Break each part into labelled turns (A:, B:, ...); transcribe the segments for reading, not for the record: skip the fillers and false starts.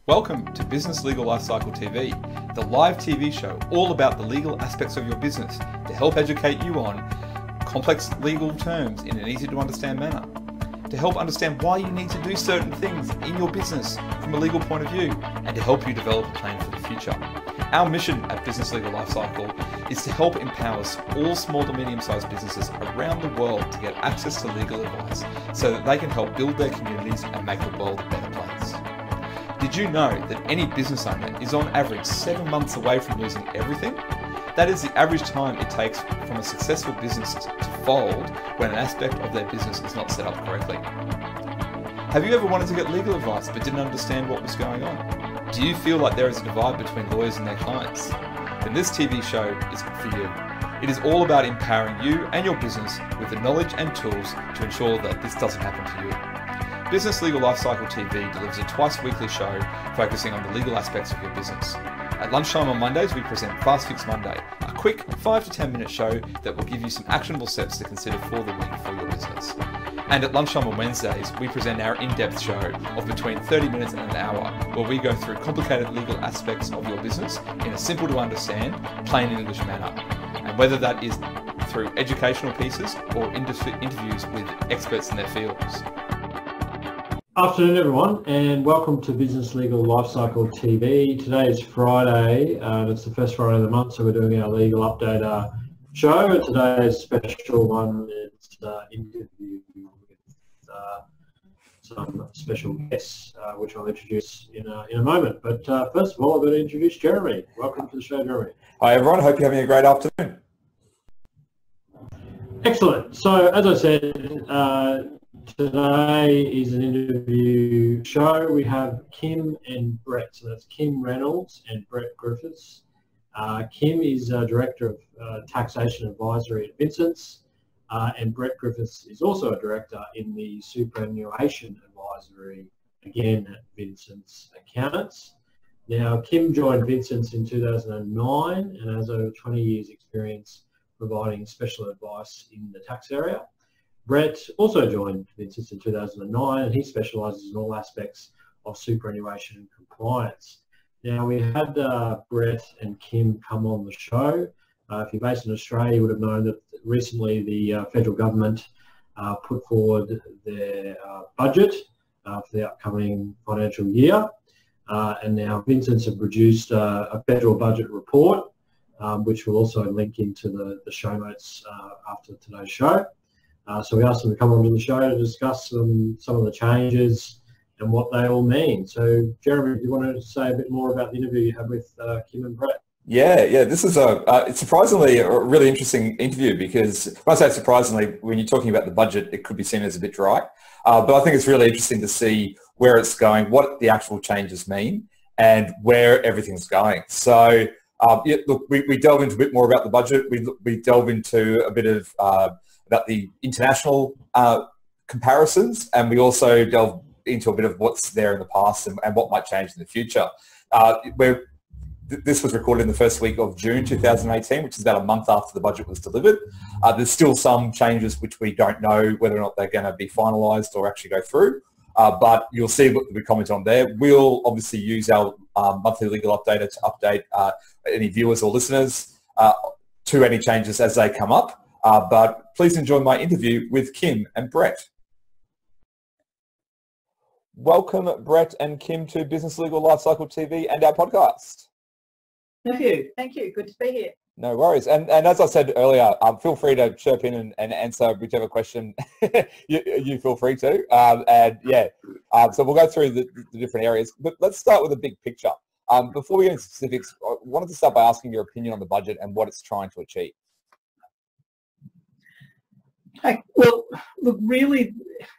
A: Welcome to Business Legal Lifecycle TV, the live TV show all about the legal aspects of your business to help educate you on complex legal terms in an easy to understand manner, to help understand why you need to do certain things in your business from a legal point of view, and to help you develop a plan for the future. Our mission at Business Legal Lifecycle is to help empower all small to medium-sized businesses around the world to get access to legal advice so that they can help build their communities and make the world a better place. Did you know that any business owner is on average 7 months away from losing everything? That is the average time it takes from a successful business to fold when an aspect of their business is not set up correctly. Have you ever wanted to get legal advice but didn't understand what was going on? Do you feel like there is a divide between lawyers and their clients? Then this TV show is for you. It is all about empowering you and your business with the knowledge and tools to ensure that this doesn't happen to you. Business Legal Lifecycle TV delivers a twice-weekly show focusing on the legal aspects of your business. At lunchtime on Mondays, we present Fast Fix Monday, a quick 5 to 10 minute show that will give you some actionable steps to consider for the week for your business. And at lunchtime on Wednesdays, we present our in-depth show of between 30 minutes and an hour, where we go through complicated legal aspects of your business in a simple to understand, plain English manner. And whether that is through educational pieces or interviews with experts in their fields.
B: Afternoon everyone, and welcome to Business Legal Lifecycle TV. Today is Friday, and it's the first Friday of the month, so we're doing our legal update show. And today's special one is interview with some special guests, which I'll introduce in a moment. But first of all, I'm going to introduce Jeremy. Welcome to the show, Jeremy.
C: Hi everyone, hope you're having a great afternoon.
B: Excellent. So as I said, today is an interview show. We have Kim and Brett. So that's Kim Reynolds and Brett Griffiths. Kim is Director of Taxation Advisory at Vincent's, and Brett Griffiths is also a Director in the Superannuation Advisory, again at Vincent's Accountants. Now, Kim joined Vincent's in 2009 and has over 20 years experience providing special advice in the tax area. Brett also joined Vincent's in 2009, and he specialises in all aspects of superannuation and compliance. Now, we had Brett and Kim come on the show. If you're based in Australia, you would have known that recently the federal government put forward their budget for the upcoming financial year. And now Vincent's have produced a federal budget report, which will also link into the show notes after today's show. So we asked them to come onto the show to discuss some of the changes and what they all mean. So Jeremy, do you want to say a bit more about the interview you had with Kim and Brett?
C: Yeah. This is it's surprisingly a really interesting interview because when I say surprisingly, when you're talking about the budget, it could be seen as a bit dry. But I think it's really interesting to see where it's going, what the actual changes mean, and where everything's going. So look, we delve into a bit more about the budget. We delve into a bit of about the international comparisons, and we also delve into a bit of what's there in the past and what might change in the future. This was recorded in the first week of June 2018, which is about a month after the budget was delivered. There's still some changes which we don't know whether or not they're going to be finalised or actually go through, but you'll see what we comment on there. We'll obviously use our monthly legal updater to update any viewers or listeners to any changes as they come up. But please enjoy my interview with Kim and Brett. Welcome, Brett and Kim, to Business Legal Lifecycle TV and our podcast.
D: Thank you. Good to be here.
C: No worries. And as I said earlier, feel free to chirp in and answer whichever question you feel free to. So we'll go through the different areas. But let's start with a big picture. Before we get into specifics, I wanted to start by asking your opinion on the budget and what it's trying to achieve.
D: Well, look, really,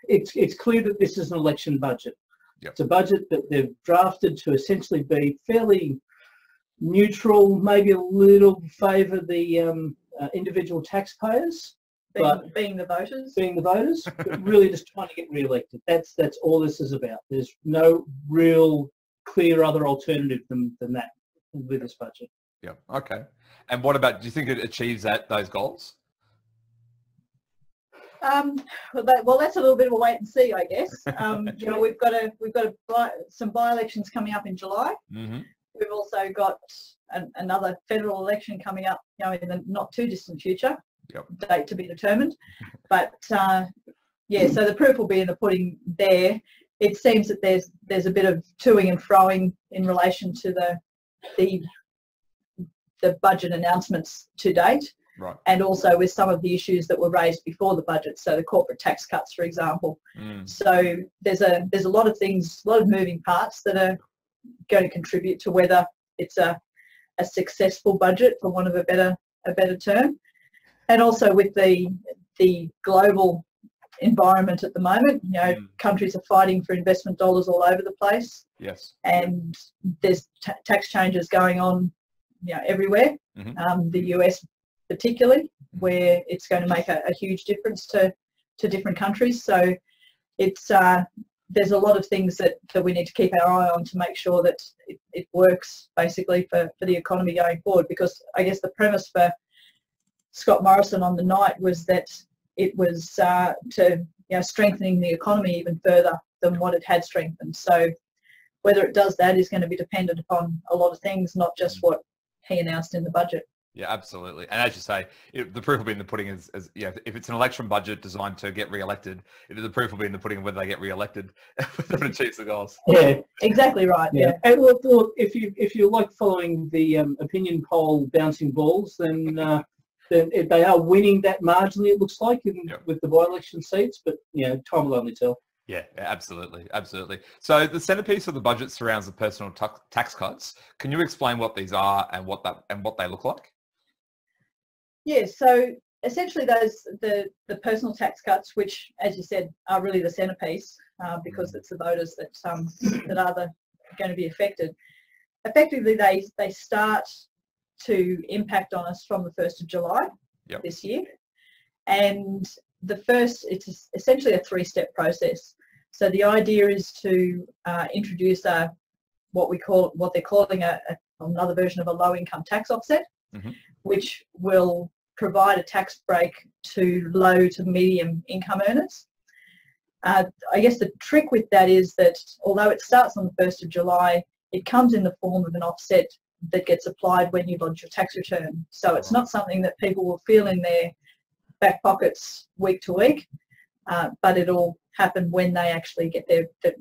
D: it's clear that this is an election budget.
A: Yep.
D: It's a budget that they've drafted to essentially be fairly neutral, maybe a little favour the individual taxpayers,
E: being the voters,
D: but really just trying to get re-elected. That's all this is about. There's no real clear other alternative than that with this budget.
A: Yep. Okay. And what about, do you think it achieves those goals?
E: Well, that's a little bit of a wait and see, I guess. You know, we've got some by-elections coming up in July.
A: Mm-hmm.
E: We've also got another federal election coming up, you know, in the not too distant future.
A: Yep.
E: Date to be determined. But yeah, so the proof will be in the pudding there. It seems that there's a bit of toing and froing in relation to the budget announcements to date.
A: Right.
E: And also with some of the issues that were raised before the budget, so the corporate tax cuts, for example. So there's a lot of things, a lot of moving parts that are going to contribute to whether it's a successful budget, for want of a better term. And also with the global environment at the moment, you know, countries are fighting for investment dollars all over the place.
A: Yes.
E: And there's tax changes going on, you know, everywhere. The US particularly, where it's going to make a huge difference to different countries. So it's there's a lot of things that we need to keep our eye on to make sure that it works basically for the economy going forward, because I guess the premise for Scott Morrison on the night was that it was to, you know, strengthening the economy even further than what it had strengthened. So whether it does that is going to be dependent upon a lot of things, not just what he announced in the budget.
A: Yeah, absolutely. And as you say, the proof will be in the pudding as you know, if it's an election budget designed to get re-elected, the proof will be in the pudding whether they get re-elected, whether it achieves the goals.
B: Yeah,
E: exactly right. Yeah.
B: And look, if you like following the opinion poll bouncing balls, then they are winning that marginally, it looks like, with the by-election seats. But you know, time will only tell.
A: Yeah, absolutely, absolutely. So the centerpiece of the budget surrounds the personal tax cuts. Can you explain what these are and what they look like?
E: Yeah, so essentially the personal tax cuts, which, as you said, are really the centrepiece, because it's the voters that are going to be affected. Effectively, they start to impact on us from the 1st of July this year, and it's essentially a three-step process. So the idea is to introduce what they're calling another version of a low-income tax offset, which will provide a tax break to low to medium income earners. I guess the trick with that is that although it starts on the 1st of July, it comes in the form of an offset that gets applied when you lodge your tax return. So it's not something that people will feel in their back pockets week to week, but it'll happen when they actually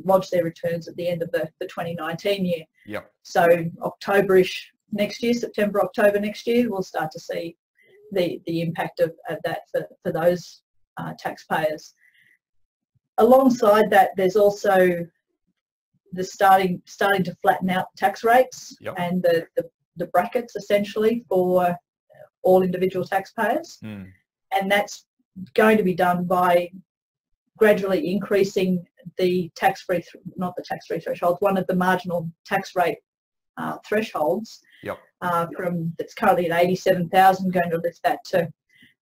E: lodge their returns at the end of the 2019 year.
A: Yep. So
E: October-ish next year, September, October next year, we'll start to see the impact of that for those taxpayers. Alongside that, there's also the starting to flatten out tax rates and the brackets essentially for all individual taxpayers. And that's going to be done by gradually increasing the tax-free, not the tax-free thresholds, one of the marginal tax rate thresholds from that's currently at 87,000, going to lift that to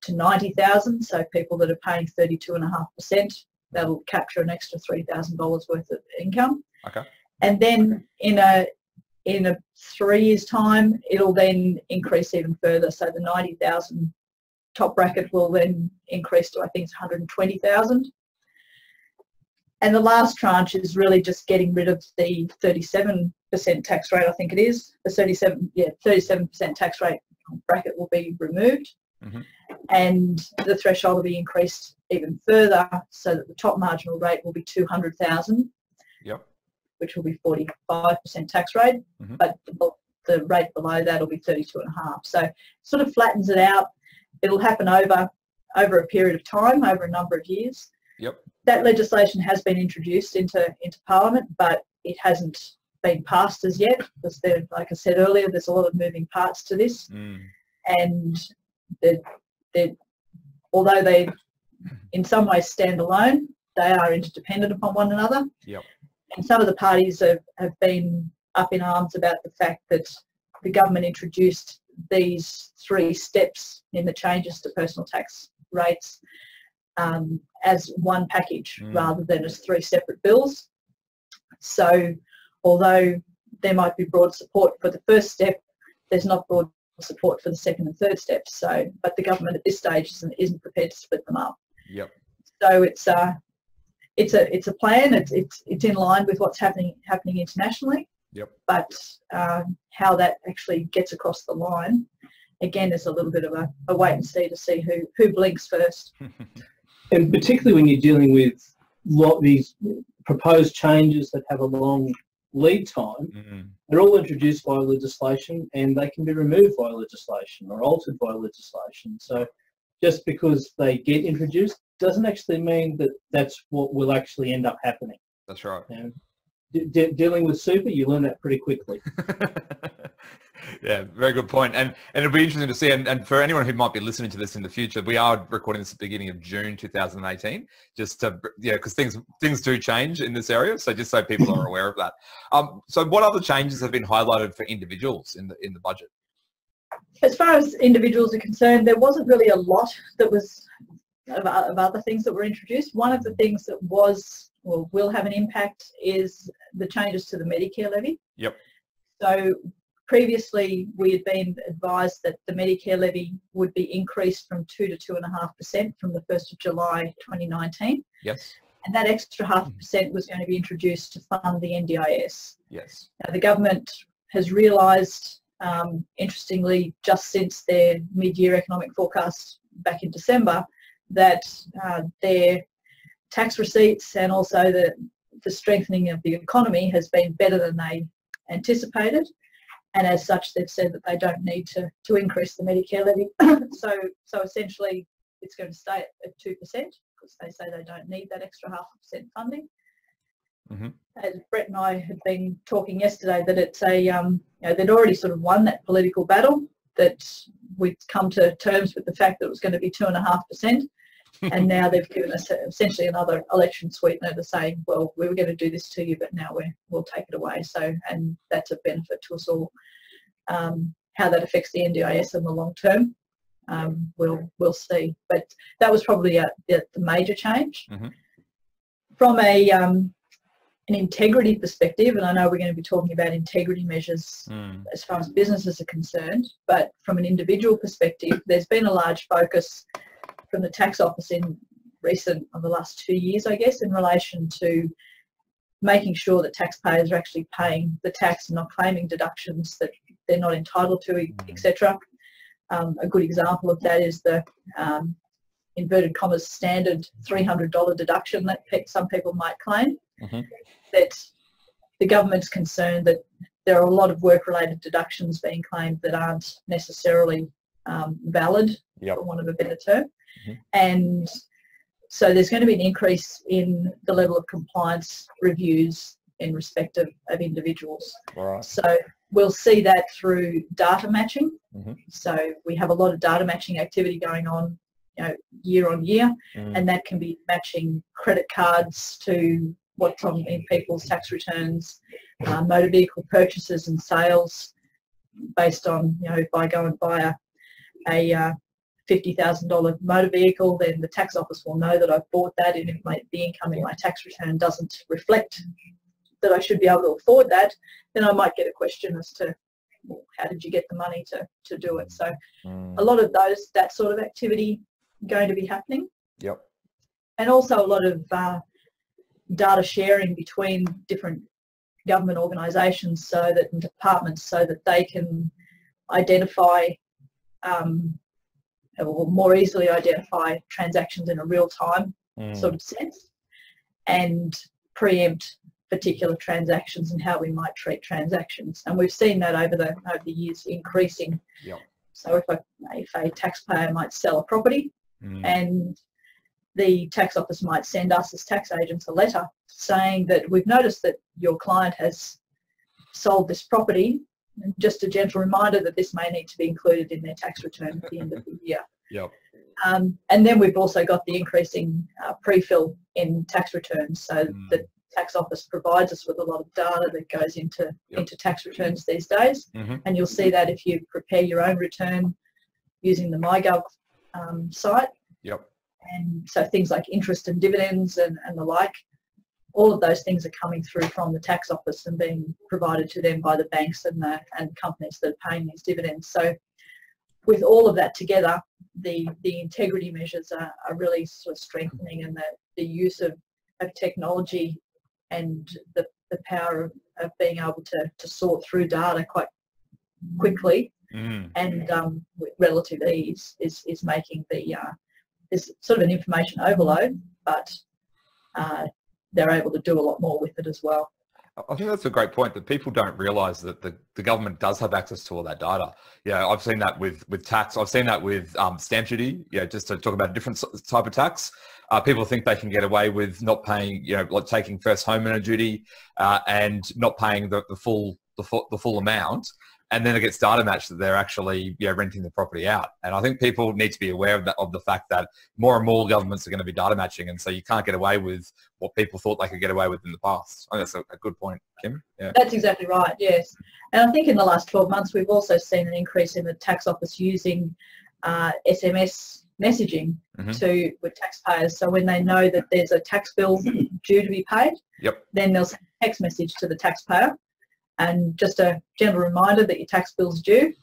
E: 90,000. So people that are paying 32.5%, that'll capture an extra $3,000 worth of income.
A: Okay.
E: And then in a 3 years' time, it'll then increase even further. So the 90,000 top bracket will then increase to, I think it's 120,000. And the last tranche is really just getting rid of the 37% tax rate, I think it is. The 37% tax rate bracket will be removed. And the threshold will be increased even further so that the top marginal rate will be 200,000, which will be 45% tax rate, but the rate below that will be 32.5. So it sort of flattens it out. It'll happen over a period of time, over a number of years. That legislation has been introduced into Parliament, but it hasn't been passed as yet, because like I said earlier, there's a lot of moving parts to this. And although they in some ways stand alone, they are interdependent upon one another. And some of the parties have been up in arms about the fact that the government introduced these 3 steps in the changes to personal tax rates as one package rather than as 3 separate bills. So although there might be broad support for the first step, there's not broad support for the second and third steps. So, but the government at this stage isn't prepared to split them up.
A: Yep.
E: So it's a plan. It's in line with what's happening internationally.
A: Yep.
E: But how that actually gets across the line, again, is a little bit of a wait and see to see who blinks first.
D: And particularly when you're dealing with these proposed changes that have a long lead time, they're all introduced by legislation and they can be removed by legislation or altered by legislation. So just because they get introduced doesn't actually mean that that's what will actually end up happening.
A: That's right.
D: And dealing with super, you learn that pretty quickly.
A: Yeah, very good point. And it'll be interesting to see, and for anyone who might be listening to this in the future, we are recording this at the beginning of June 2018, just to, because things do change in this area, so just so people are aware of that. So what other changes have been highlighted for individuals in the budget?
E: As far as individuals are concerned, there wasn't really a lot that was of other things that were introduced. One of the things that will have an impact is the changes to the Medicare levy.
A: Yep.
E: So previously we had been advised that the Medicare levy would be increased from 2 to 2.5% from the 1st of July 2019.
A: Yes.
E: And that extra 0.5% was going to be introduced to fund the NDIS.
A: Yes.
E: Now, the government has realised, interestingly, just since their mid-year economic forecast back in December, that their tax receipts and also the strengthening of the economy has been better than they anticipated, and as such they've said that they don't need to increase the Medicare levy. so essentially it's going to stay at 2% because they say they don't need that extra 0.5% funding. As Brett and I had been talking yesterday, that it's they'd already sort of won that political battle, that we'd come to terms with the fact that it was going to be 2.5%. And now they've given us essentially another election sweetener to say, well, we were going to do this to you, but now we'll take it away. So, and that's a benefit to us all. How that affects the NDIS in the long term, we'll see. But that was probably the major change. From an integrity perspective, and I know we're going to be talking about integrity measures as far as businesses are concerned, but from an individual perspective, there's been a large focus from the tax office in the last 2 years, I guess, in relation to making sure that taxpayers are actually paying the tax and not claiming deductions that they're not entitled to, etc. A good example of that is the inverted commas standard $300 deduction that some people might claim. That the government's concerned that there are a lot of work-related deductions being claimed that aren't necessarily valid, for want of a better term. And so there's going to be an increase in the level of compliance reviews in respect of individuals.
C: Right.
E: So we'll see that through data matching. So we have a lot of data matching activity going on, year on year, and that can be matching credit cards to what's on in people's tax returns, motor vehicle purchases and sales, based on, if I go and buy a $50,000 motor vehicle, then the tax office will know that I've bought that, and if the income in my tax return doesn't reflect that I should be able to afford that, then I might get a question as to, well, how did you get the money to do it? So a lot of that sort of activity going to be happening.
C: Yep.
E: And also a lot of data sharing between different government organisations and departments, so that they can identify or more easily identify transactions in a real-time sort of sense, and preempt particular transactions and how we might treat transactions. And we've seen that over the years increasing.
A: Yep.
E: So if a taxpayer might sell a property, and the tax office might send us as tax agents a letter saying that we've noticed that your client has sold this property, and just a gentle reminder that this may need to be included in their tax return at the end of the year.
A: Yep.
E: And then we've also got the increasing pre-fill in tax returns, so the tax office provides us with a lot of data that goes into tax returns these days, and you'll see that if you prepare your own return using the MyGov site.
A: Yep.
E: And so things like interest and dividends and the like, all of those things are coming through from the tax office and being provided to them by the banks and companies that are paying these dividends. So with all of that together, the integrity measures are really sort of strengthening, and the use of technology and the power of being able to sort through data quite quickly and with relative ease is making there's sort of an information overload, but they're able to do a lot more with it as well.
A: I think that's a great point, that people don't realise that the government does have access to all that data. Yeah, I've seen that with tax. I've seen that with stamp duty. Yeah, just to talk about a different type of tax. People think they can get away with not paying, like taking first homeowner duty and not paying the full amount. And then it gets data matched that they're actually renting the property out. And I think people need to be aware of the fact that more and more governments are going to be data matching, and so you can't get away with what people thought they could get away with in the past. I think that's a good point, Kim. Yeah.
E: That's exactly right, yes. And I think in the last 12 months we've also seen an increase in the tax office using SMS messaging with taxpayers. So when they know that there's a tax bill due to be paid, then they'll send a text message to the taxpayer. And just a gentle reminder that your tax bill's due.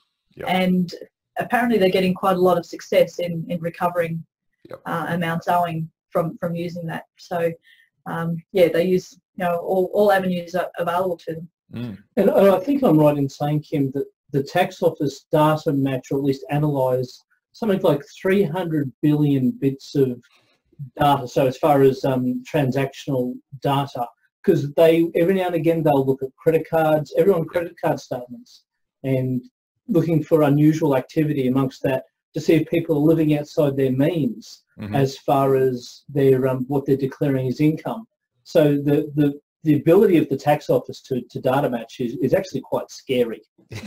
E: And apparently they're getting quite a lot of success in recovering amounts owing from using that. So they use all avenues are available to them.
D: And I think I'm right in saying, Kim, that the tax office data match, or at least analyse something like 300 billion bits of data. So as far as transactional data, because every now and again they'll look at credit cards, everyone credit card statements, and looking for unusual activity amongst that to see if people are living outside their means as far as their what they're declaring as income. So the ability of the tax office to data match is actually quite scary.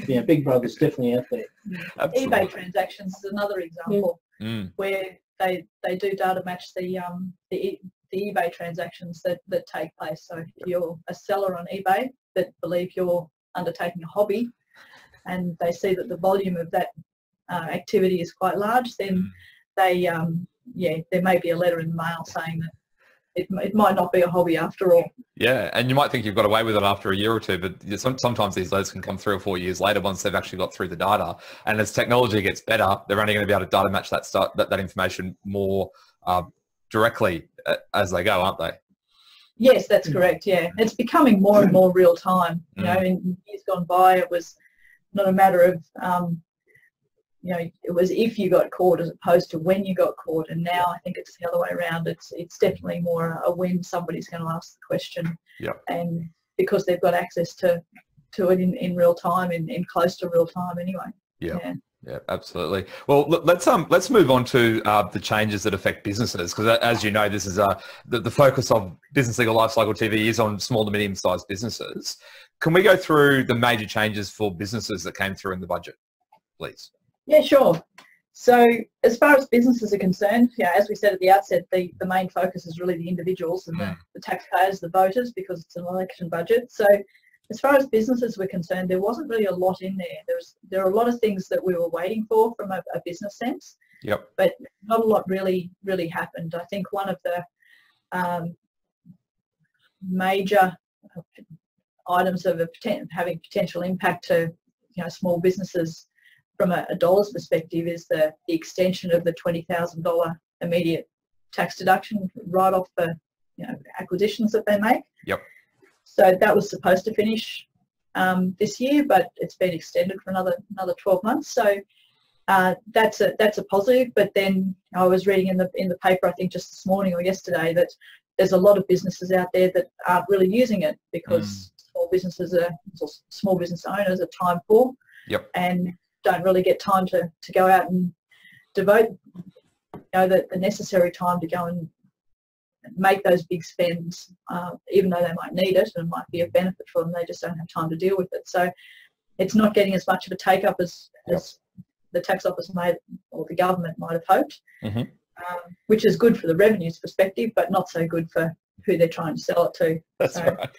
D: Big Brother's definitely out there.
A: Absolutely.
E: eBay transactions is another example where they do data match the eBay transactions that take place. So if you're a seller on eBay that believe you're undertaking a hobby, and they see that the volume of that activity is quite large, then they there may be a letter in the mail saying that it might not be a hobby after all.
A: Yeah, and you might think you've got away with it after a year or two, but sometimes these letters can come 3 or 4 years later once they've actually got through the data. And as technology gets better, they're only going to be able to data match that information more directly as they go, aren't they?
E: Yes, that's correct. Yeah, it's becoming more and more real time. In years gone by, it was not a matter of it was if you got caught as opposed to when you got caught, and now I think it's the other way around. It's definitely more a when somebody's going to ask the question, and because they've got access to it in real time, in close to real time anyway.
A: Yeah, absolutely. Well, let's move on to the changes that affect businesses, because as you know, this is the focus of Business Legal Lifecycle TV is on small to medium-sized businesses. Can we go through the major changes for businesses that came through in the budget, please? Yeah,
E: sure. So as far as businesses are concerned, as we said at the outset, the main focus is really the individuals and the taxpayers, the voters, because it's an election budget. So as far as businesses were concerned, there wasn't really a lot in there. There are a lot of things that we were waiting for from a business sense, but not a lot really happened. I think one of the major items of having potential impact to small businesses from a dollars perspective is the extension of the $20,000 immediate tax deduction write-off for acquisitions that they make. So that was supposed to finish this year, but it's been extended for another 12 months. So that's a positive. But then I was reading in the paper, I think just this morning or yesterday, that there's a lot of businesses out there that aren't really using it because small business owners are time poor and don't really get time to go out and devote the necessary time to go and make those big spends, even though they might need it and might be of benefit for them. They just don't have time to deal with it. So it's not getting as much of a take up as the tax office or the government might have hoped, which is good for the revenues perspective, but not so good for who they're trying to sell it to.
A: That's right.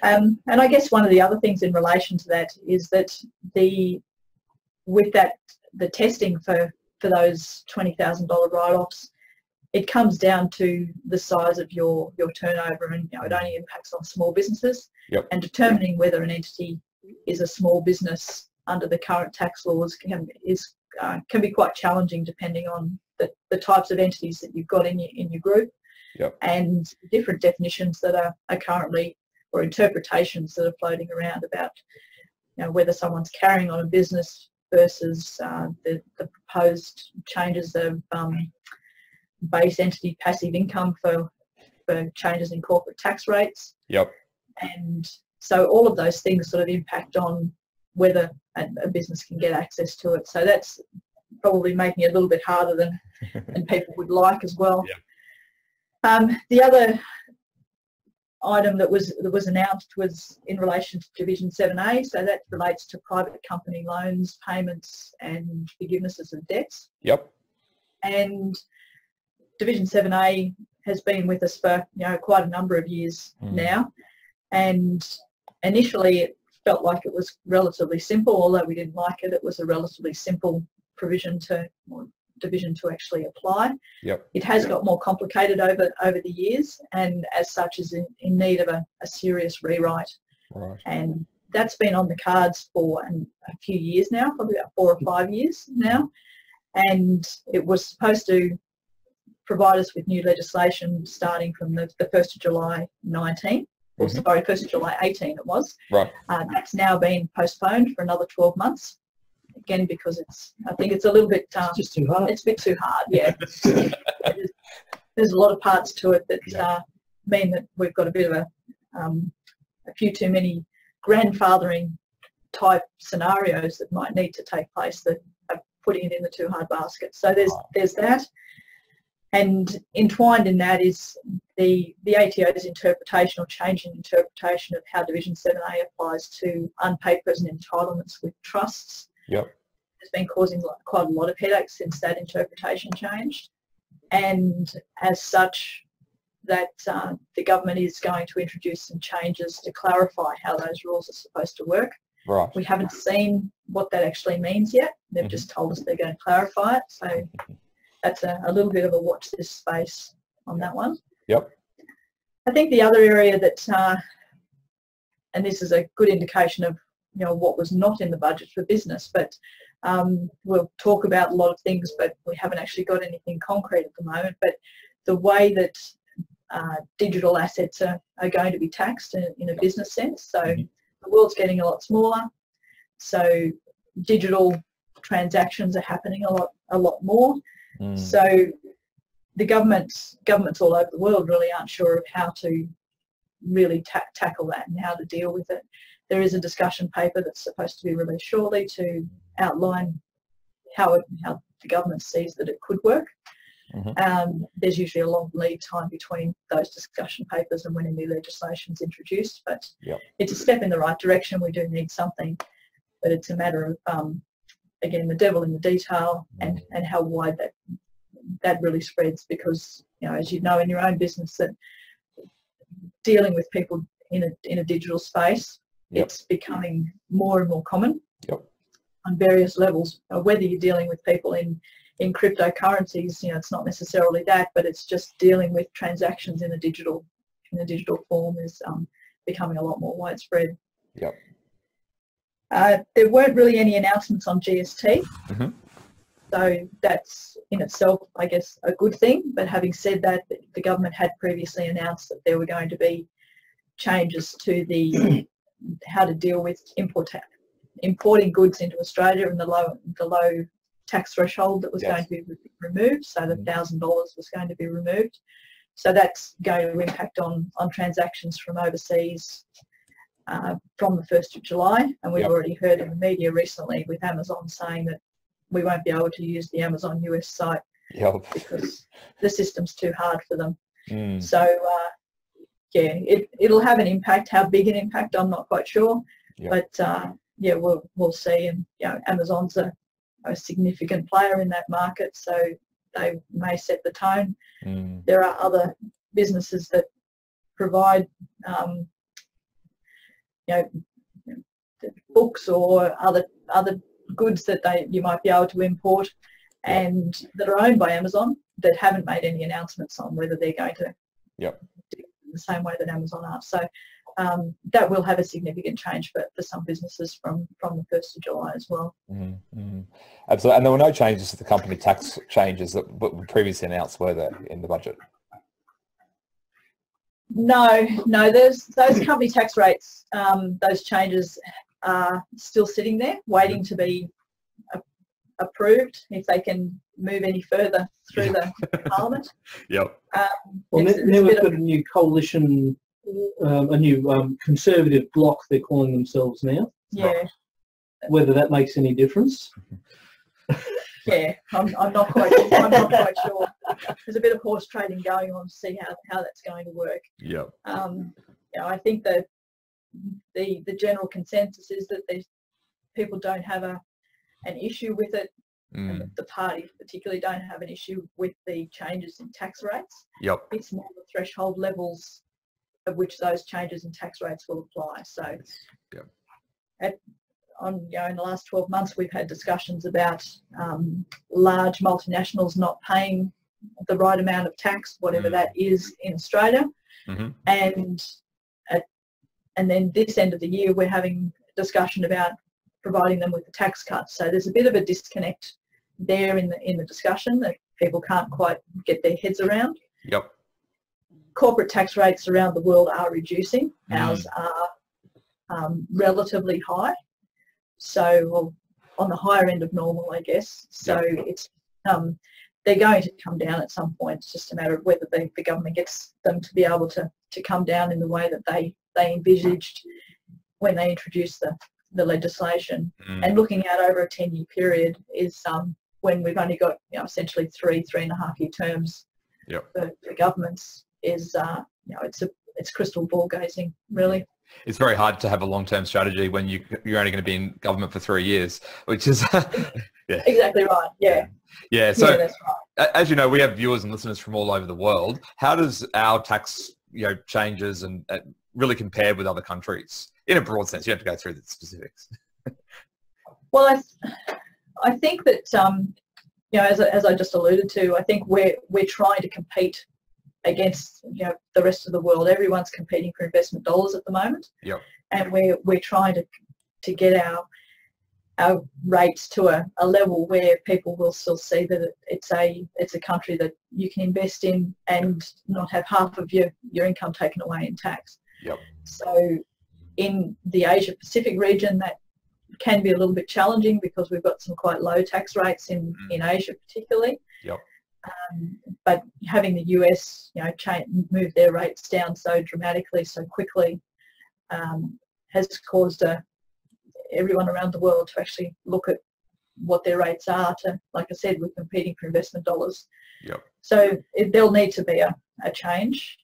E: And I guess one of the other things in relation to that is that the testing for those $20,000 write-offs, it comes down to the size of your turnover, and it only impacts on small businesses.
C: Yep.
E: And determining whether an entity is a small business under the current tax laws can be quite challenging, depending on the types of entities that you've got in your group.
C: Yep.
E: And different definitions that are currently, or interpretations that are floating around about whether someone's carrying on a business versus the proposed changes of base entity passive income for changes in corporate tax rates.
C: Yep.
E: And so all of those things sort of impact on whether a business can get access to it. So that's probably making it a little bit harder than people would like as well.
C: Yep.
E: The other item that was announced was in relation to Division 7A, so that relates to private company loans, payments and forgivenesses of debts.
C: Yep.
E: And Division 7A has been with us for quite a number of years now, and initially it felt like it was relatively simple. Although we didn't like it, it was a relatively simple division to actually apply.
C: Yep.
E: It has got more complicated over the years, and as such is in need of a serious rewrite.
C: Right.
E: And that's been on the cards for a few years now, probably about 4 or 5 years now. And it was supposed to provide us with new legislation starting from the 1st of July 19, or sorry, 1st of July 18 it was.
C: Right.
E: That's now been postponed for another 12 months. Again, because I think it's a little bit...
D: it's just too hard.
E: It's a bit too hard, yeah. There's a lot of parts to it that mean that we've got a bit of a few too many grandfathering type scenarios that might need to take place that are putting it in the too hard basket. So there's that. And entwined in that is the ATO's interpretation, or change in interpretation, of how Division 7A applies to unpaid present entitlements with trusts.
C: Yep.
E: It's been causing quite a lot of headaches since that interpretation changed. And as such, that the government is going to introduce some changes to clarify how those rules are supposed to work.
C: Right.
E: We haven't seen what that actually means yet. They've just told us they're going to clarify it. So that's a little bit of a watch this space on that one.
C: Yep.
E: I think the other area that, and this is a good indication of what was not in the budget for business, but we'll talk about a lot of things, but we haven't actually got anything concrete at the moment. But the way that digital assets are going to be taxed in a business sense. So the world's getting a lot smaller, so digital transactions are happening a lot more. So the governments all over the world really aren't sure of how to really tackle that and how to deal with it. There is a discussion paper that's supposed to be released shortly to outline how the government sees that it could work. There's usually a long lead time between those discussion papers and when a new legislation is introduced, but it's a step in the right direction. We do need something, but it's a matter of again, the devil in the detail, and how wide that really spreads, because as you know in your own business, that dealing with people in a digital space, it's becoming more and more common on various levels. Whether you're dealing with people in cryptocurrencies, it's not necessarily that, but it's just dealing with transactions in a digital form is becoming a lot more widespread. There weren't really any announcements on GST, so that's in itself, I guess, a good thing. But having said that, the government had previously announced that there were going to be changes to the how to deal with importing goods into Australia, and the low tax threshold that was going to be removed. So the $1,000 was going to be removed. So that's going to impact on transactions from overseas from the 1st of July. And we've already heard in the media recently with Amazon saying that we won't be able to use the Amazon US site because the system's too hard for them. So it'll have an impact. How big an impact, I'm not quite sure. But we'll see. And Amazon's a significant player in that market, so they may set the tone. There are other businesses that provide books or other goods that you might be able to import, and that are owned by Amazon that haven't made any announcements on whether they're going to do it the same way that Amazon are. So that will have a significant change for some businesses from the 1st of July as well.
C: Absolutely. And there were no changes to the company tax changes that were previously announced, were there, in the budget?
E: No, those company tax rates, those changes are still sitting there waiting to be approved if they can move any further through the Parliament.
C: Yep.
D: Well, now we've got a new coalition, a new Conservative bloc, they're calling themselves now.
E: Yeah.
D: Whether that makes any difference?
E: Yeah, I'm not quite sure. There's a bit of horse trading going on to see how that's going to work.
C: Yep.
E: I think that the general consensus is that people don't have an issue with it. And the parties particularly don't have an issue with the changes in tax rates.
C: Yep.
E: It's more the threshold levels of which those changes in tax rates will apply. So in the last 12 months we've had discussions about large multinationals not paying the right amount of tax, whatever that is in Australia. And then this end of the year we're having a discussion about providing them with the tax cuts. So there's a bit of a disconnect there in the discussion that people can't quite get their heads around.
C: Yep.
E: Corporate tax rates around the world are reducing. Ours are relatively high. So on the higher end of normal, I guess. So it's they're going to come down at some point. It's just a matter of whether the government gets them to be able to come down in the way that they envisaged when they introduced the legislation. And looking at over a 10-year period is when we've only got essentially 3.5 year terms for governments is it's crystal ball gazing, really.
A: It's very hard to have a long-term strategy when you're only going to be in government for 3 years, which is
E: exactly right. Yeah.
A: So
E: that's right.
A: As you know, we have viewers and listeners from all over the world. How does our tax changes and really compare with other countries in a broad sense? You have to go through the specifics.
E: Well, I think that as I just alluded to, I think we're trying to compete against the rest of the world. Everyone's competing for investment dollars at the moment.
A: Yep.
E: And we're trying to get our rates to a level where people will still see that it's a country that you can invest in and not have half of your income taken away in tax.
A: Yep.
E: So in the Asia Pacific region, that can be a little bit challenging because we've got some quite low tax rates in Asia particularly.
A: Yep.
E: But having the US, move their rates down so dramatically, so quickly, has caused everyone around the world to actually look at what their rates are. Like I said, we're competing for investment dollars.
A: Yep.
E: So there'll need to be a change.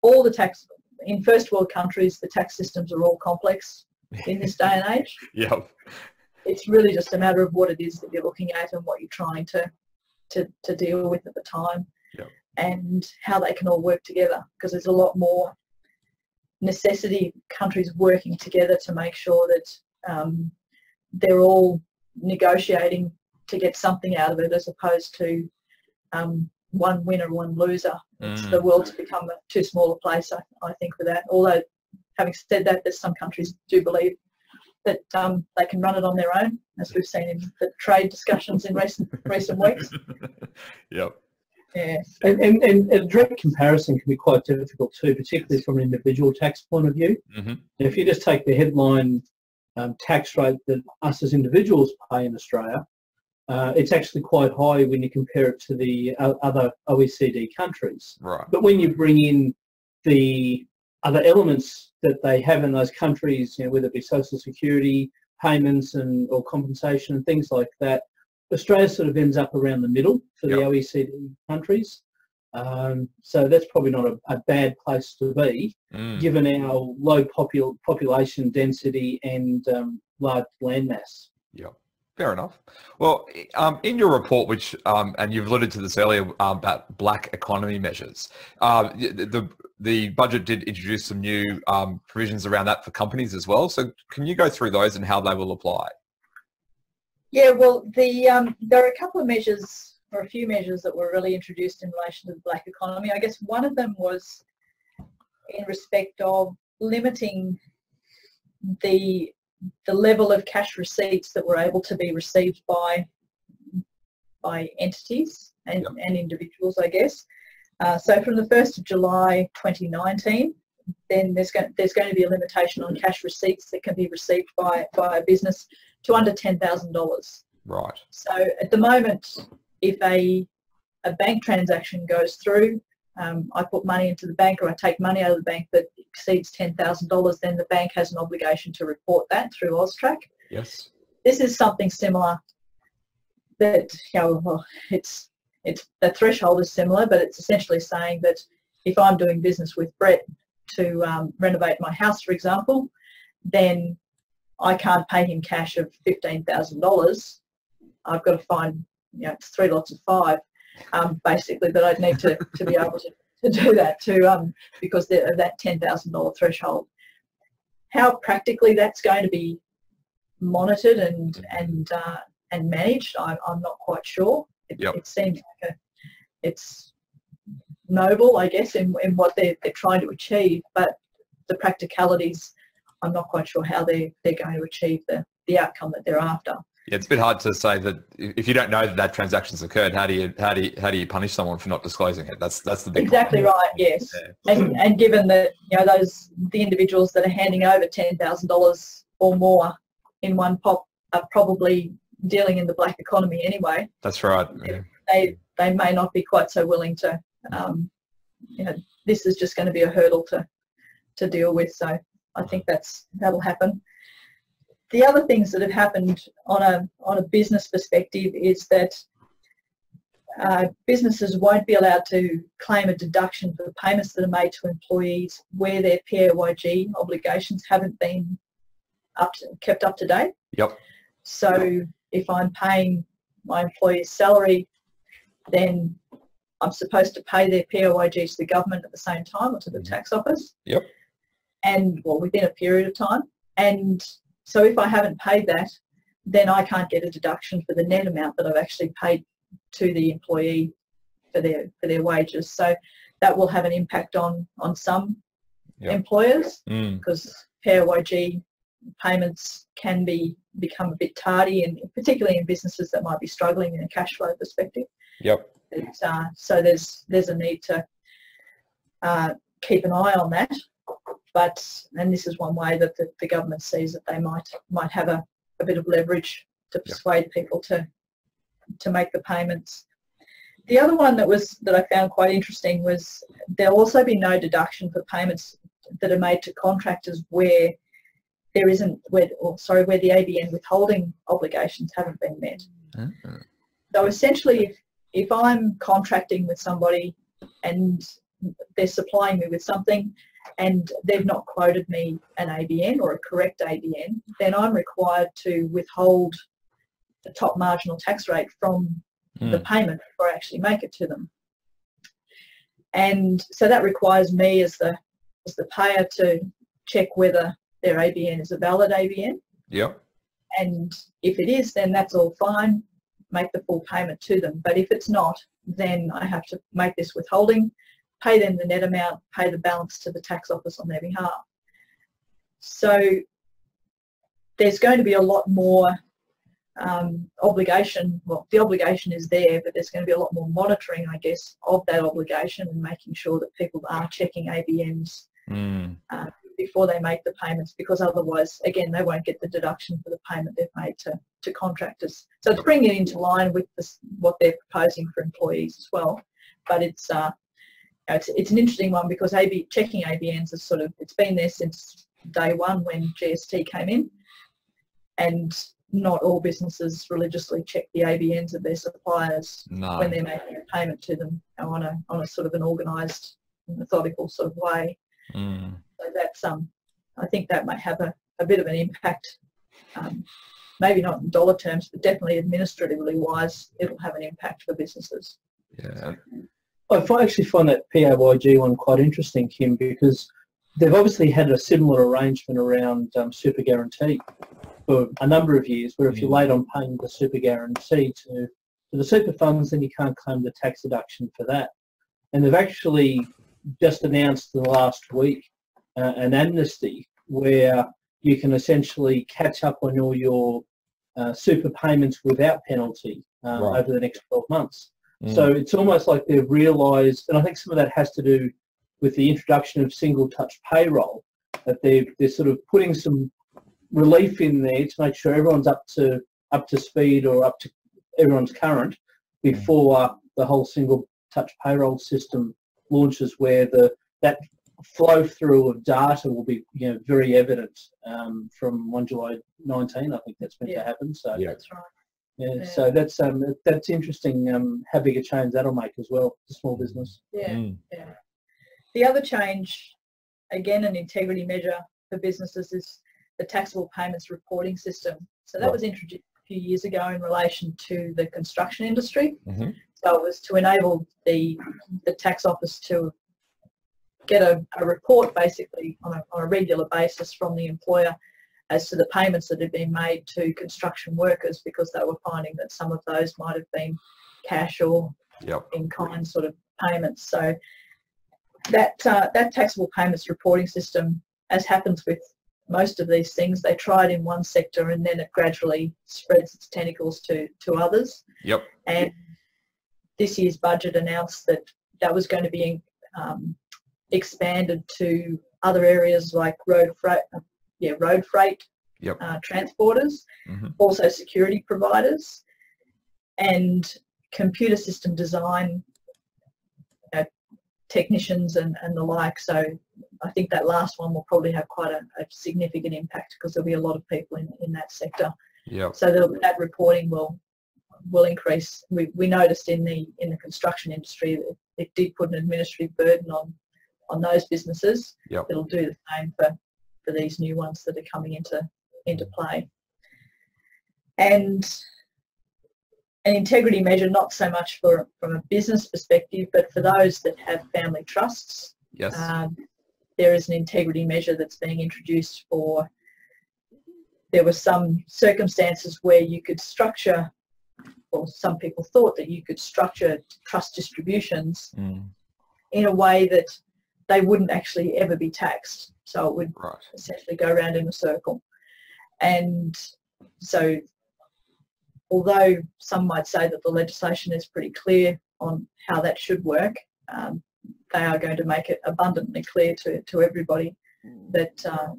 E: All the tax in first world countries, the tax systems are all complex in this day and age.
A: Yep.
E: It's really just a matter of what it is that you're looking at and what you're trying to deal with at the time.
A: Yep.
E: And how they can all work together, because there's a lot more necessity countries working together to make sure that they're all negotiating to get something out of it, as opposed to one winner, one loser. It's the world's become a too small a place, I think, for that. Although, having said that, there's some countries do believe that they can run it on their own, as we've seen in the trade discussions in recent weeks.
A: Yep.
E: Yeah.
D: And a direct comparison can be quite difficult too, particularly from an individual tax point of view. If you just take the headline tax rate that us as individuals pay in Australia, it's actually quite high when you compare it to the other OECD countries.
A: Right.
D: But when you bring in the other elements that they have in those countries, whether it be social security payments or compensation and things like that, Australia sort of ends up around the middle for the OECD countries. So that's probably not a bad place to be, given our low population density and large landmass.
A: Yeah, fair enough. Well, in your report, which, and you've alluded to this earlier about black economy measures, the budget did introduce some new provisions around that for companies as well. So can you go through those and how they will apply?
E: Yeah, well, there are a couple of measures, or a few measures that were really introduced in relation to the black economy. I guess one of them was in respect of limiting the level of cash receipts that were able to be received by entities and individuals, I guess. So from the 1st of July 2019, then there's going to be a limitation on cash receipts that can be received by a business to under $10,000.
C: Right.
E: So at the moment, if a bank transaction goes through, I put money into the bank or I take money out of the bank that exceeds $10,000, then the bank has an obligation to report that through AUSTRAC.
C: Yes.
E: This is something similar that, well, it's the threshold is similar, but it's essentially saying that if I'm doing business with Brett to renovate my house, for example, then I can't pay him cash of $15,000. I've got to find, it's 3 lots of 5, basically, that I'd need to be able to do that because of that $10,000 threshold. How practically that's going to be monitored and managed, I'm not quite sure. It seems like it's noble, I guess, in what they're trying to achieve, but the practicalities, I'm not quite sure how they're going to achieve the outcome that they're after.
C: Yeah, it's a bit hard to say that if you don't know that transaction's occurred, how do you punish someone for not disclosing it? That's the big
E: exactly
C: problem.
E: Right. Yes,
C: yeah.
E: And given that the individuals that are handing over $10,000 or more in one pop are probably dealing in the black economy anyway.
C: That's right. Yeah.
E: They may not be quite so willing to. This is just going to be a hurdle to deal with. So I think that'll happen. The other things that have happened on a business perspective is that businesses won't be allowed to claim a deduction for the payments that are made to employees where their PAYG obligations haven't been kept up to date.
C: Yep.
E: So if I'm paying my employee's salary, then I'm supposed to pay their PAYG to the government at the same time or to the tax office.
C: Yep.
E: And within a period of time. And so if I haven't paid that, then I can't get a deduction for the net amount that I've actually paid to the employee for their wages. So that will have an impact on some employers because PAYG payments can become a bit tardy, and particularly in businesses that might be struggling in a cash flow perspective.
C: Yep.
E: So there's a need to keep an eye on that. And this is one way that the government sees that they might have a bit of leverage to persuade people to make the payments. The other one that I found quite interesting was there'll also be no deduction for payments that are made to contractors where the ABN withholding obligations haven't been met.
C: Mm-hmm.
E: So essentially, if I'm contracting with somebody and they're supplying me with something and they've not quoted me an ABN or a correct ABN, then I'm required to withhold the top marginal tax rate from the payment before I actually make it to them. And so that requires me as the payer to check whether their ABN is a valid ABN.
C: Yep.
E: And if it is, then that's all fine, make the full payment to them. But if it's not, then I have to make this withholding, pay them the net amount, pay the balance to the tax office on their behalf. So there's going to be a lot more obligation. Well, the obligation is there, but there's going to be a lot more monitoring, I guess, of that obligation and making sure that people are checking ABNs before they make the payments, because otherwise, again, they won't get the deduction for the payment they've made to contractors. So it's bringing it into line with what they're proposing for employees as well. But it's an interesting one because checking ABNs is it's been there since day one when GST came in, and not all businesses religiously check the ABNs of their suppliers when they're making a payment to them on a an organised, methodical way. So that's I think that might have a bit of an impact, maybe not in dollar terms, but definitely administratively wise, it'll have an impact for businesses.
C: Yeah.
D: I actually find that PAYG one quite interesting, Kim, because they've obviously had a similar arrangement around super guarantee. for a number of years, where if you're late on paying the super guarantee to the super funds, then you can't claim the tax deduction for that. And they've actually just announced in the last week an amnesty where you can essentially catch up on all your super payments without penalty over the next 12 months. So it's almost like they've realised, and I think some of that has to do with the introduction of single touch payroll, that they're sort of putting some relief in there to make sure everyone's up to speed or up to everyone's current before the whole single touch payroll system launches, where that flow through of data will be very evident from 1 July 19. I think that's meant to happen. So
E: that's right.
D: Yeah, so that's interesting. How big a change that'll make as well to small business.
E: Yeah. The other change, again, an integrity measure for businesses, is the taxable payments reporting system. So that was introduced a few years ago in relation to the construction industry. So it was to enable the tax office to get a report basically on a regular basis from the employer as to the payments that had been made to construction workers, because they were finding that some of those might have been cash or in-kind sort of payments. So that taxable payments reporting system, as happens with most of these things, they try it in one sector and then it gradually spreads its tentacles to others. And this year's budget announced that was going to be expanded to other areas like road freight, transporters, also security providers, and computer system design technicians and the like. So I think that last one will probably have quite a significant impact, because there'll be a lot of people in that sector. So that reporting will increase. We noticed in the construction industry that it did put an administrative burden on those businesses. It'll do the same for these new ones that are coming into play. And an integrity measure, not so much from a business perspective, but for those that have family trusts. There is an integrity measure that's being introduced for, there were some circumstances where you could structure, or some people thought that you could structure trust distributions in a way that they wouldn't actually ever be taxed. So it would essentially go around in a circle. And so although some might say that the legislation is pretty clear on how that should work, they are going to make it abundantly clear to everybody that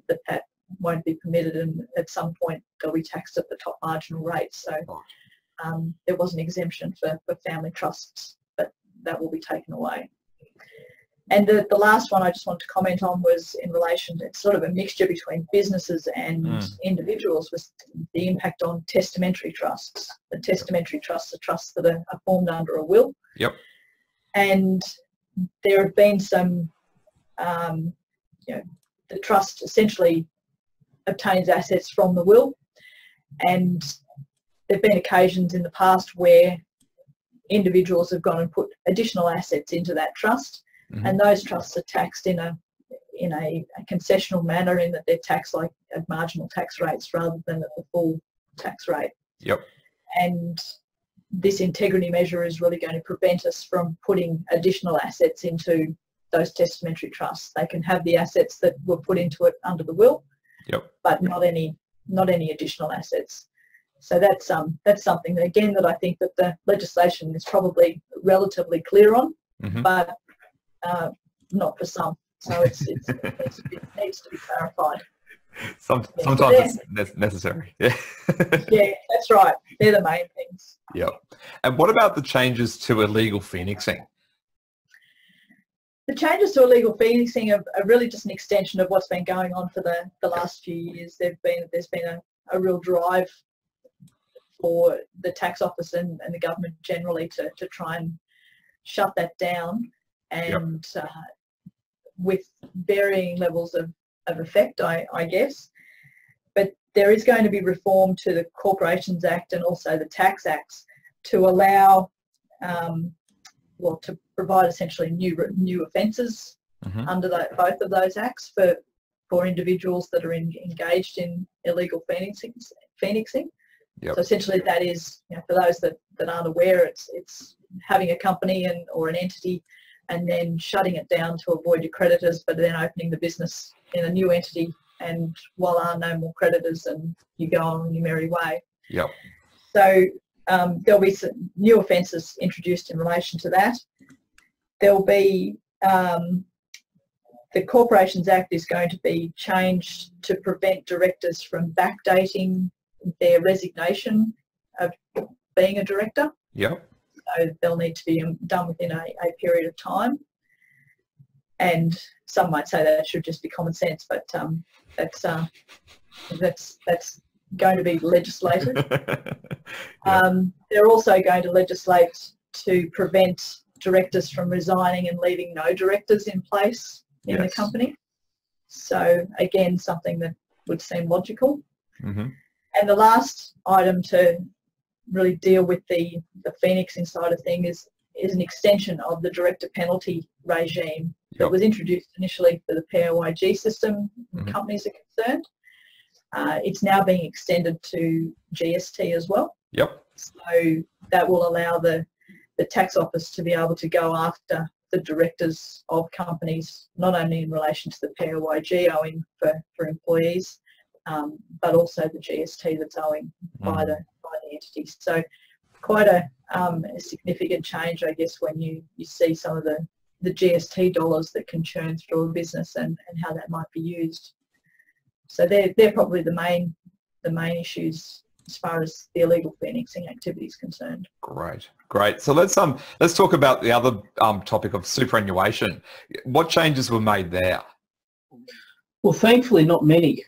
E: that won't be permitted, and at some point they'll be taxed at the top marginal rate. So there was an exemption for family trusts, but that will be taken away. And the last one I just want to comment on was in relation to, it's sort of a mixture between businesses and individuals, was the impact on testamentary trusts. The testamentary trusts are trusts that are formed under a will. And there have been some, the trust essentially obtains assets from the will, and there have been occasions in the past where individuals have gone and put additional assets into that trust. And those trusts are taxed in a concessional manner, in that they're taxed like at marginal tax rates rather than at the full tax rate. And this integrity measure is really going to prevent us from putting additional assets into those testamentary trusts. They can have the assets that were put into it under the will, but not any additional assets. So that's something that, again, that I think that the legislation is probably relatively clear on, but not for some. So it needs to be clarified.
C: Sometimes it's necessary.
E: Yeah, that's right. They're the main things.
C: And what about the changes to illegal phoenixing?
E: The changes to illegal phoenixing are really just an extension of what's been going on for the last few years. There's been a real drive for the tax office and the government generally to try and shut that down, and with varying levels of effect, I guess. But there is going to be reform to the Corporations Act and also the Tax Acts to allow, to provide essentially new offences under both of those acts for for individuals that are engaged in illegal phoenixing.
A: Yep.
E: So essentially that is, for those that aren't aware, it's having a company or an entity and then shutting it down to avoid your creditors, but then opening the business in a new entity, and while there are no more creditors, and you go on your merry way.
A: Yep.
E: So there'll be some new offences introduced in relation to that. There'll be the Corporations Act is going to be changed to prevent directors from backdating their resignation of being a director.
A: Yep.
E: So they'll need to be done within a period of time. And some might say that should just be common sense, but that's going to be legislated. They're also going to legislate to prevent directors from resigning and leaving no directors in place in the company. So again, something that would seem logical.
A: Mm-hmm.
E: And the last item to really deal with the phoenixing side of things is an extension of the director penalty regime that was introduced initially for the PAYG system when companies are concerned. It's now being extended to GST as well.
A: Yep.
E: So that will allow the tax office to be able to go after the directors of companies, not only in relation to the PAYG owing for employees, but also the GST that's owing by the entities. So quite a significant change, I guess, when you see some of the GST dollars that can churn through a business and how that might be used. So they're probably the main issues as far as the illegal phoenixing activity is concerned.
A: Great. So let's talk about the other topic of superannuation. What changes were made there?
D: Well, thankfully, not many.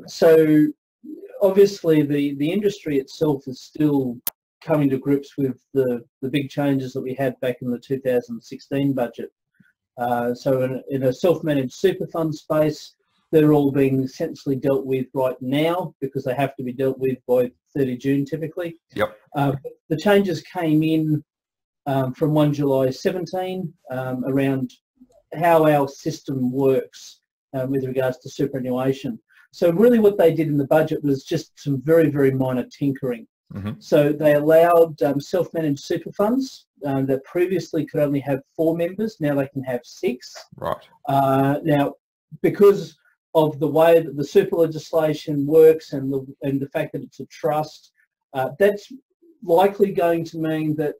D: So obviously, the industry itself is still coming to grips with the big changes that we had back in the 2016 budget. So in a self-managed super fund space, they're all being essentially dealt with right now because they have to be dealt with by 30 June typically.
A: Yep.
D: The changes came in from 1 July 17 around how our system works with regards to superannuation. So really what they did in the budget was just some very, very minor tinkering.
A: Mm-hmm.
D: So they allowed self-managed super funds that previously could only have 4 members. Now they can have 6.
A: Right.
D: Now, because of the way that the super legislation works and the fact that it's a trust, that's likely going to mean that,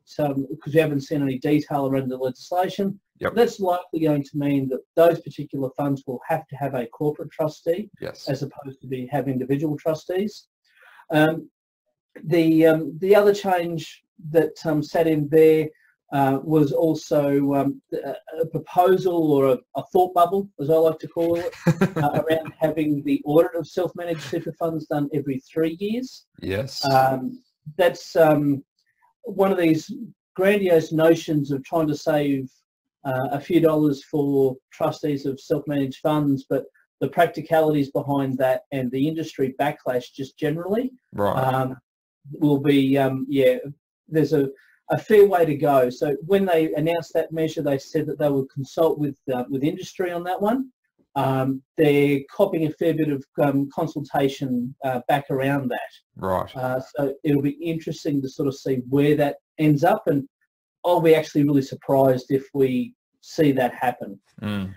D: because we haven't seen any detail around the legislation, that's likely going to mean that those particular funds will have to have a corporate trustee as opposed to have individual trustees. The other change that sat in there was also a proposal or a thought bubble, as I like to call it, around having the audit of self-managed super funds done every 3 years.
A: Yes.
D: That's one of these grandiose notions of trying to save a few dollars for trustees of self-managed funds, but the practicalities behind that and the industry backlash just generally will be, there's a fair way to go. So when they announced that measure, they said that they would consult with industry on that one. They're copying a fair bit of consultation back around that.
A: Right.
D: So it'll be interesting to sort of see where that ends up, and I'll be actually really surprised if we see that happen.
A: Mm.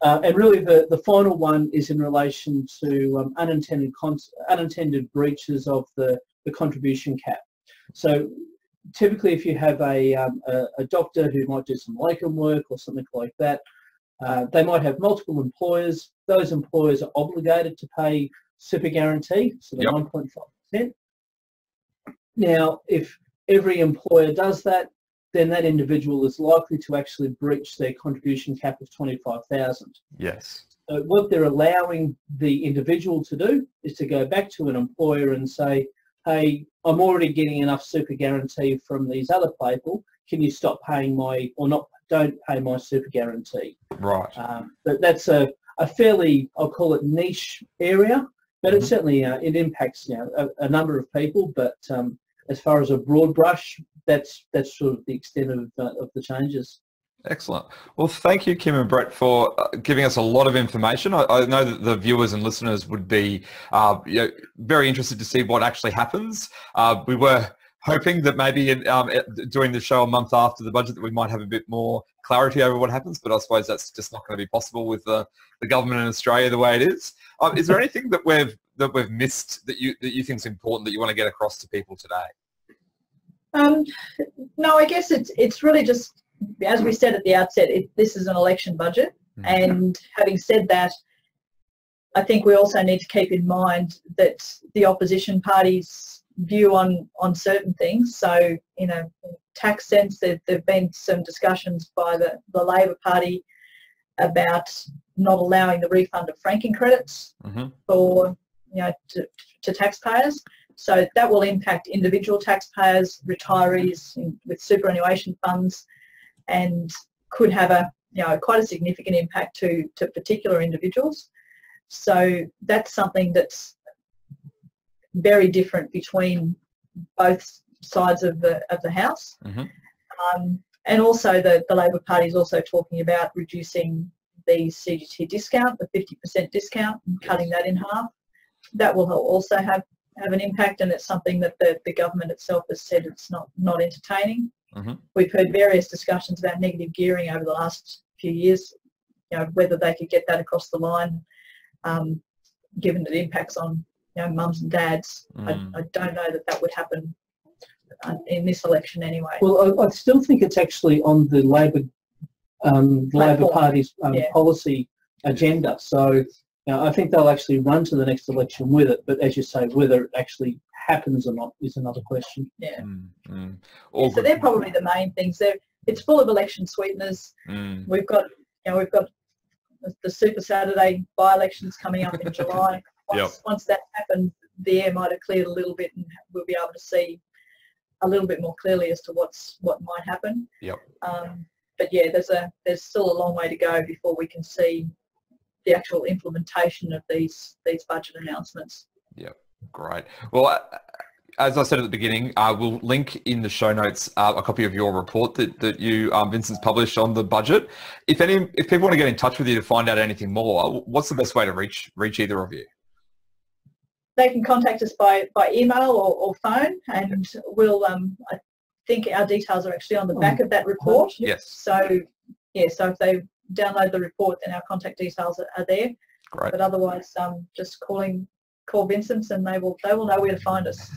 D: And really the final one is in relation to unintended breaches of the contribution cap. So typically if you have a doctor who might do some locum work or something like that, they might have multiple employers. Those employers are obligated to pay super guarantee, so the 9.5%. Now, if every employer does that, then that individual is likely to actually breach their contribution cap of 25,000.
A: Yes.
D: So what they're allowing the individual to do is to go back to an employer and say, hey, I'm already getting enough super guarantee from these other people. Can you stop paying don't pay my super guarantee?
A: Right.
D: But that's a fairly, I'll call it niche area, but it certainly, it impacts a number of people, but as far as a broad brush, that's sort of the extent of the changes.
A: Excellent. Well, thank you, Kim and Brett, for giving us a lot of information. I know that the viewers and listeners would be very interested to see what actually happens. We were hoping that maybe during the show a month after the budget that we might have a bit more clarity over what happens, but I suppose that's just not going to be possible with the government in Australia the way it is. Is there anything that we've missed that you think is important that you want to get across to people today?
E: No, I guess it's really just, as we said at the outset, this is an election budget, and having said that, I think we also need to keep in mind that the opposition parties' view on certain things. So, in a tax sense, there've been some discussions by the Labor Party about not allowing the refund of franking credits for to taxpayers. So that will impact individual taxpayers, retirees with superannuation funds, and could have quite a significant impact to particular individuals. So that's something that's very different between both sides of the House. And also the Labor Party is also talking about reducing the CGT discount, the 50% discount, and cutting that in half. That will also have an impact, and it's something that the government itself has said it's not entertaining. We've heard various discussions about negative gearing over the last few years, whether they could get that across the line, given that it impacts on mums and dads. I don't know that would happen in this election anyway.
D: Well, I still think it's actually on the Labor Party's policy agenda. So I think they'll actually run to the next election with it. But as you say, whether it actually happens or not is another question.
E: Yeah. So they're probably the main things. It's full of election sweeteners. We've got the Super Saturday by-elections coming up in July. Once that happens, the air might have cleared a little bit, and we'll be able to see a little bit more clearly as to what might happen. But yeah, there's still a long way to go before we can see the actual implementation of these budget announcements.
A: Great. Well, as I said at the beginning, we'll link in the show notes a copy of your report that you, Vincent's published on the budget. If people want to get in touch with you to find out anything more, what's the best way to reach either of you?
E: They can contact us by email or phone, and we'll. I think our details are actually on the back of that report.
A: Yes.
E: So if they download the report, then our contact details are there.
A: Great.
E: But otherwise, just call Vincent's, and they will know where to find us.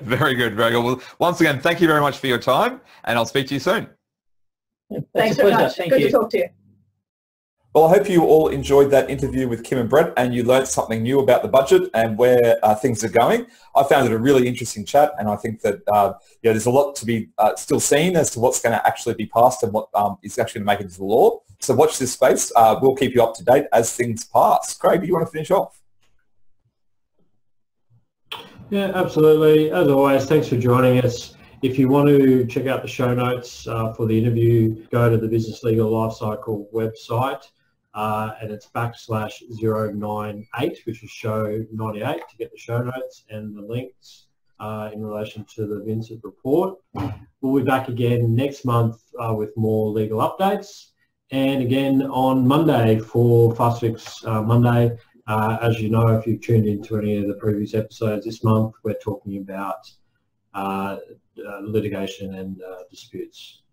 A: Very good, very good. Well, once again, thank you very much for your time, and I'll speak to you soon.
E: Thanks very much. Good to talk to you.
C: Well, I hope you all enjoyed that interview with Kim and Brett, and you learned something new about the budget and where things are going. I found it a really interesting chat, and I think that there's a lot to be still seen as to what's going to actually be passed and what is actually going to make it into the law. So watch this space. We'll keep you up to date as things pass. Craig, do you want to finish off?
B: Yeah, absolutely. As always, thanks for joining us. If you want to check out the show notes for the interview, go to the Business Legal Lifecycle website, and it's /098, which is show 98, to get the show notes and the links in relation to the Vincent report. We'll be back again next month with more legal updates, and again on Monday for Fast Fix Monday. As you know, if you've tuned into any of the previous episodes this month, we're talking about litigation and disputes.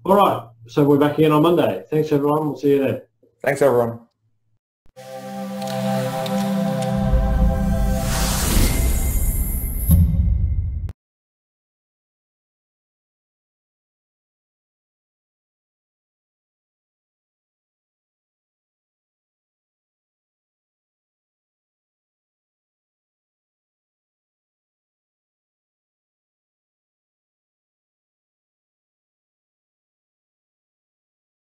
B: All right, so we're back again on Monday. Thanks, everyone. We'll see you then.
C: Thanks, everyone.